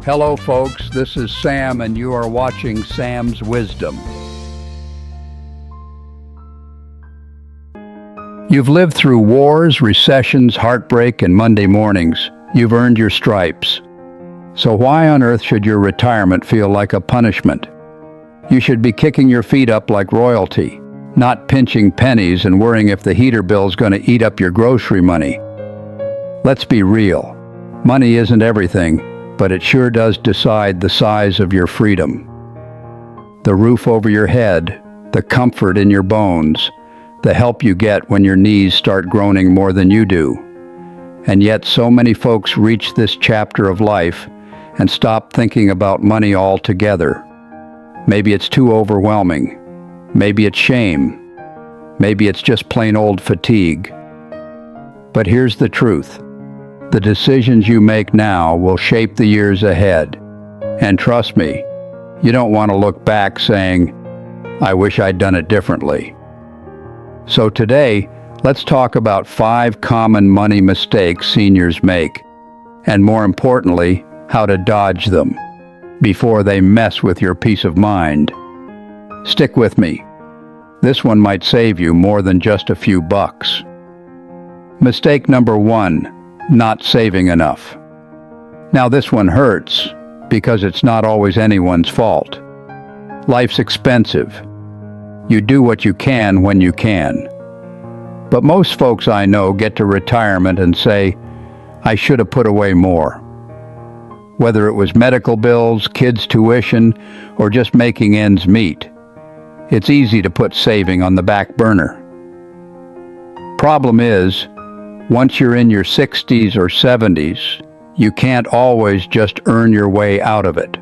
Hello, folks. This is Sam, and you are watching Sam's Wisdom. You've lived through wars, recessions, heartbreak, and Monday mornings. You've earned your stripes. So why on earth should your retirement feel like a punishment? You should be kicking your feet up like royalty, not pinching pennies and worrying if the heater bill's going to eat up your grocery money. Let's be real. Money isn't everything, but it sure does decide the size of your freedom. The roof over your head, the comfort in your bones, the help you get when your knees start groaning more than you do. And yet so many folks reach this chapter of life and stop thinking about money altogether. Maybe it's too overwhelming. Maybe it's shame. Maybe it's just plain old fatigue. But here's the truth. The decisions you make now will shape the years ahead. And trust me, you don't want to look back saying, "I wish I'd done it differently." So today, let's talk about 5 common money mistakes seniors make, and more importantly, how to dodge them before they mess with your peace of mind. Stick with me. This one might save you more than just a few bucks. Mistake number 1. Not saving enough. Now this one hurts because it's not always anyone's fault. Life's expensive. You do what you can when you can. But most folks I know get to retirement and say, "I should have put away more." Whether it was medical bills, kids' tuition, or just making ends meet, it's easy to put saving on the back burner. Problem is, once you're in your 60s or 70s, you can't always just earn your way out of it.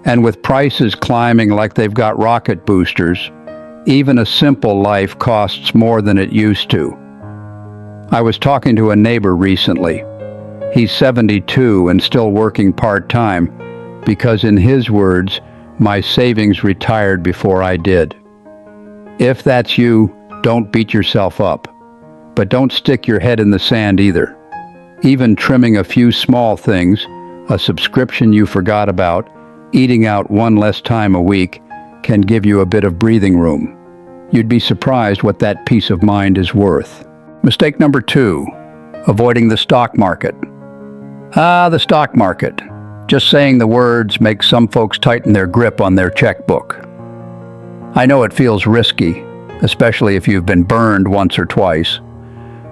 And with prices climbing like they've got rocket boosters, even a simple life costs more than it used to. I was talking to a neighbor recently. He's 72 and still working part-time because, in his words, "My savings retired before I did." If that's you, don't beat yourself up. But don't stick your head in the sand either. Even trimming a few small things, a subscription you forgot about, eating out one less time a week, can give you a bit of breathing room. You'd be surprised what that peace of mind is worth. Mistake number 2, avoiding the stock market. The stock market. Just saying the words makes some folks tighten their grip on their checkbook. I know it feels risky, especially if you've been burned once or twice.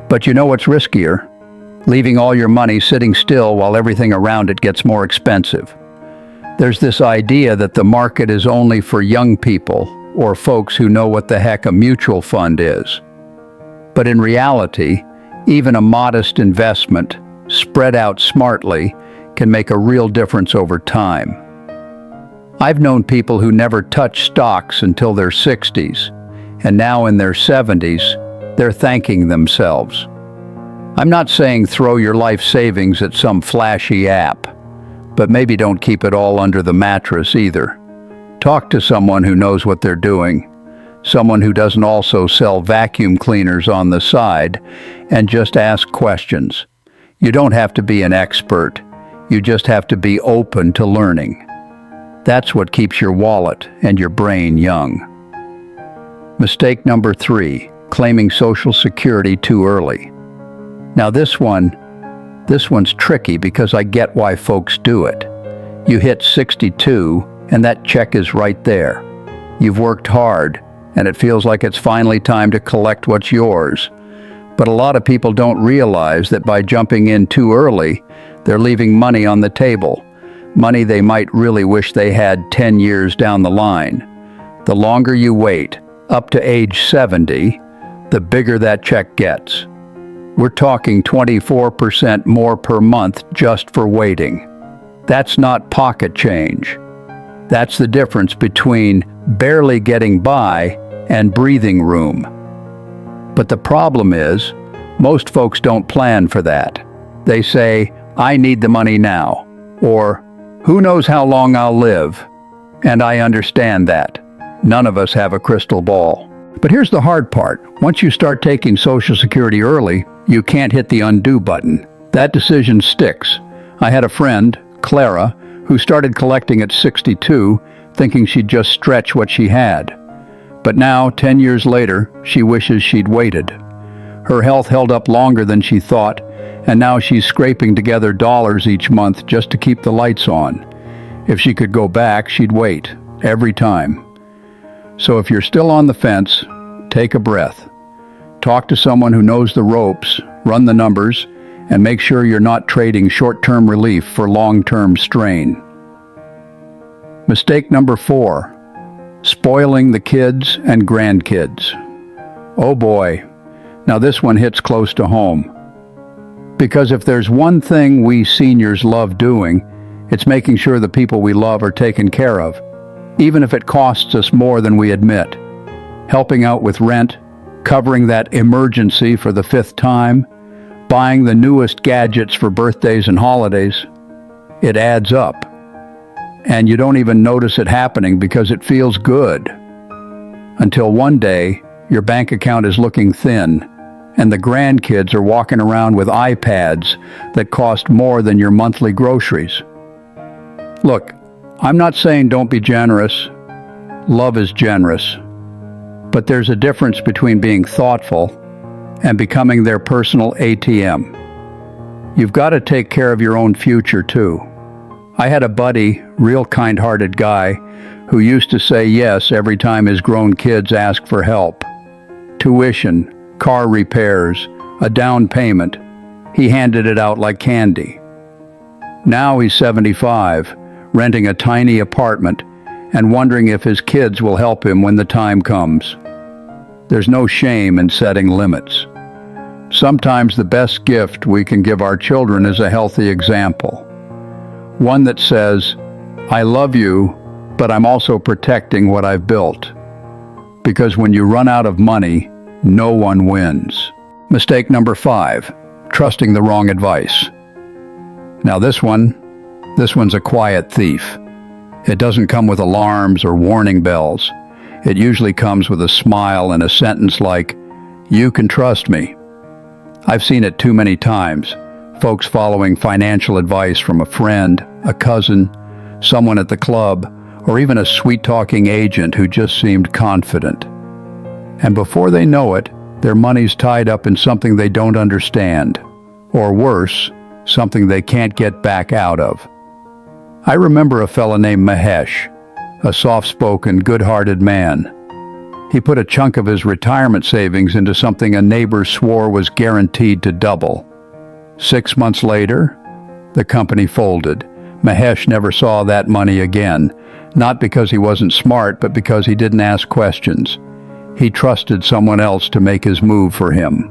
But you know what's riskier? Leaving all your money sitting still while everything around it gets more expensive. There's this idea that the market is only for young people or folks who know what the heck a mutual fund is. But in reality, even a modest investment, spread out smartly, can make a real difference over time. I've known people who never touched stocks until their 60s, and now in their 70s, they're thanking themselves. I'm not saying throw your life savings at some flashy app, but maybe don't keep it all under the mattress either. Talk to someone who knows what they're doing, someone who doesn't also sell vacuum cleaners on the side, and just ask questions. You don't have to be an expert, you just have to be open to learning. That's what keeps your wallet and your brain young. Mistake number 3. Claiming Social Security too early. Now this one's tricky because I get why folks do it. You hit 62 and that check is right there. You've worked hard and it feels like it's finally time to collect what's yours. But a lot of people don't realize that by jumping in too early, they're leaving money on the table. Money they might really wish they had 10 years down the line. The longer you wait, up to age 70, the bigger that check gets. We're talking 24% more per month just for waiting. That's not pocket change. That's the difference between barely getting by and breathing room. But the problem is, most folks don't plan for that. They say, "I need the money now," or "Who knows how long I'll live?" And I understand that. None of us have a crystal ball. But here's the hard part. Once you start taking Social Security early, you can't hit the undo button. That decision sticks. I had a friend, Clara, who started collecting at 62, thinking she'd just stretch what she had. But now, 10 years later, she wishes she'd waited. Her health held up longer than she thought, and now she's scraping together dollars each month just to keep the lights on. If she could go back, she'd wait, every time. So if you're still on the fence, take a breath. Talk to someone who knows the ropes, run the numbers, and make sure you're not trading short-term relief for long-term strain. Mistake number 4, spoiling the kids and grandkids. Oh boy, now this one hits close to home. Because if there's one thing we seniors love doing, it's making sure the people we love are taken care of, even if it costs us more than we admit. Helping out with rent, covering that emergency for the 5th time, buying the newest gadgets for birthdays and holidays. It adds up. And you don't even notice it happening because it feels good. Until one day, your bank account is looking thin, and the grandkids are walking around with iPads that cost more than your monthly groceries. Look, I'm not saying don't be generous. Love is generous. But there's a difference between being thoughtful and becoming their personal ATM. You've got to take care of your own future too. I had a buddy, real kind-hearted guy, who used to say yes every time his grown kids asked for help. Tuition, car repairs, a down payment. He handed it out like candy. Now he's 75, renting a tiny apartment and wondering if his kids will help him when the time comes. There's no shame in setting limits. Sometimes the best gift we can give our children is a healthy example. One that says, I love you, but I'm also protecting what I've built. Because when you run out of money, no one wins. Mistake number 5, trusting the wrong advice. Now this one's a quiet thief. It doesn't come with alarms or warning bells. It usually comes with a smile and a sentence like, "You can trust me." I've seen it too many times. Folks following financial advice from a friend, a cousin, someone at the club, or even a sweet-talking agent who just seemed confident. And before they know it, their money's tied up in something they don't understand. Or worse, something they can't get back out of. I remember a fella named Mahesh, a soft-spoken, good-hearted man. He put a chunk of his retirement savings into something a neighbor swore was guaranteed to double. 6 months later, the company folded. Mahesh never saw that money again, not because he wasn't smart, but because he didn't ask questions. He trusted someone else to make his move for him.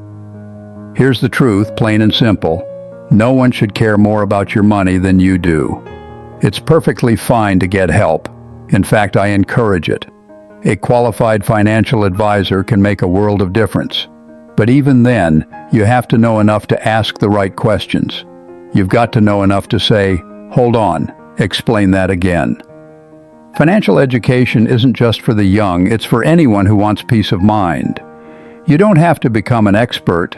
Here's the truth, plain and simple. No one should care more about your money than you do. It's perfectly fine to get help. In fact, I encourage it. A qualified financial advisor can make a world of difference. But even then, you have to know enough to ask the right questions. You've got to know enough to say, "Hold on, explain that again." Financial education isn't just for the young, it's for anyone who wants peace of mind. You don't have to become an expert,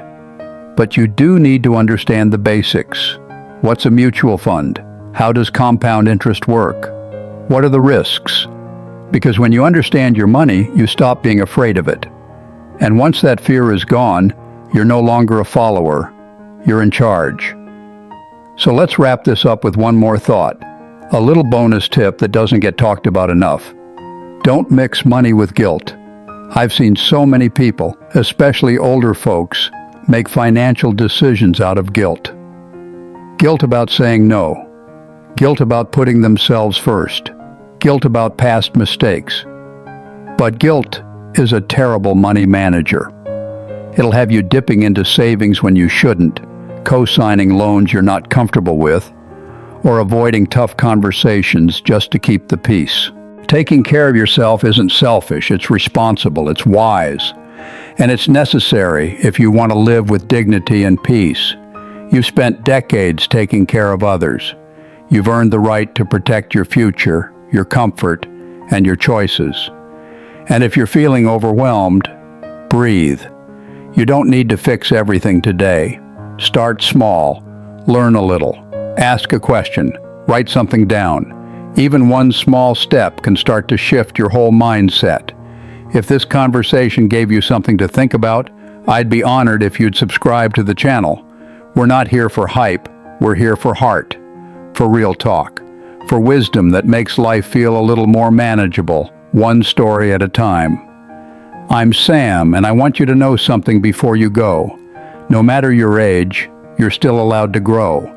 but you do need to understand the basics. What's a mutual fund? How does compound interest work? What are the risks? Because when you understand your money, you stop being afraid of it. And once that fear is gone, you're no longer a follower. You're in charge. So let's wrap this up with one more thought. A little bonus tip that doesn't get talked about enough. Don't mix money with guilt. I've seen so many people, especially older folks, make financial decisions out of guilt. Guilt about saying no. Guilt about putting themselves first. Guilt about past mistakes. But guilt is a terrible money manager. It'll have you dipping into savings when you shouldn't, co-signing loans you're not comfortable with, or avoiding tough conversations just to keep the peace. Taking care of yourself isn't selfish, it's responsible, it's wise, and it's necessary if you want to live with dignity and peace. You've spent decades taking care of others. You've earned the right to protect your future, your comfort, and your choices. And if you're feeling overwhelmed, breathe. You don't need to fix everything today. Start small, learn a little, ask a question, Write something down. Even one small step can start to shift your whole mindset. If this conversation gave you something to think about, I'd be honored if you'd subscribe to the channel. We're not here for hype, we're here for heart, for real talk, for wisdom that makes life feel a little more manageable, one story at a time. I'm Sam, and I want you to know something before you go. No matter your age, you're still allowed to grow.